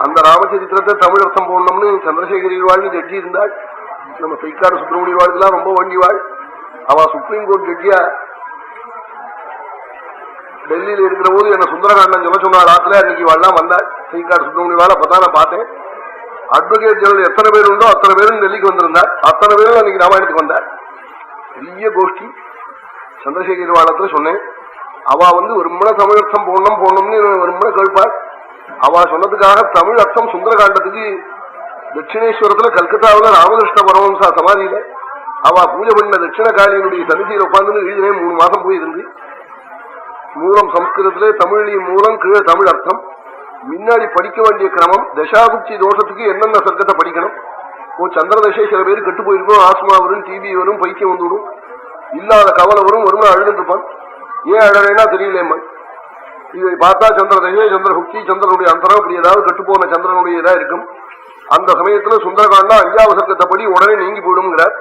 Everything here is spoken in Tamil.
அந்த ராமச்சரித்திரத்தை தமிழ் அர்த்தம் போடணும்னு சந்திரசேகரி வாழ்னு ஜட்ஜி இருந்தாள். நம்ம சைக்காடு சுப்பிரமணிய வாழ்க்கெல்லாம் ரொம்ப வேண்டிவாள். அவ சுப்ரீம் கோர்ட் ஜட்ஜியா டெல்லியில இருக்கிற போது என்ன சுந்தரகாண்டன் சொல்ல சொன்னாள். ஆத்துல அன்னைக்கு வாழலாம் வந்தாள் சைக்காடு சுப்பிரமணிய வாழ். அப்பதான் நான் பார்த்தேன் அட்வொகேட் ஜெனரல் எத்தனை பேர் உண்டோ அத்தனை பேரும் டெல்லிக்கு வந்திருந்தார். அத்தனை பேரும் அன்னைக்கு ராமாயணத்துக்கு வந்தார். பெரிய கோஷ்டி. சந்திரசேகரி வாழத்துல சொன்னேன். அவ வெறுமன தமிழ் அர்த்தம் போடணும்னு வெறுமன கேட்பாள். அவ சொன்னதுக்காக தமிழ் அர்த்தம் சுந்தரகாண்டத்துக்கு தட்சிணேஸ்வரத்துல கல்கத்தாவில ராமகிருஷ்ண பரமஹம்சா சமாதியில அவ பூஜை பண்ண தட்சிண காளியினுடைய சன்னிதியில் உட்கார்ந்து எழுதினேன். 3 மாசம் போய் இருந்து மூலம் சம்ஸ்கிருதத்திலே தமிழின் மூலம் கீழே தமிழ் அர்த்தம். முன்னாடி படிக்க வேண்டிய கிரமம் தசாபுக்தி தோஷத்துக்கு என்னென்ன சர்க்கத்தை படிக்கணும். சந்திர தசை சில பேர் கெட்டு போயிருக்கும். ஆஸ்மா வரும், டிபி வரும், பைத்தியம் வந்துவிடும், இல்லாத கவலை வரும், வருமா அழுதுட்டு இருப்பான். ஏன் அழகா தெரியலேம்மா. இதை பார்த்தா சந்திர தசை, சந்திரபுக்தி, சந்திரனுடைய அந்தரம் அப்படி ஏதாவது கட்டுப்போன சந்திரனுடைய இதா இருக்கும். அந்த சமயத்துல சுந்தரகாண்டா 5வது சர்க்கத்தை படி உடனே நீங்கி போயிடும்ங்கிறார்.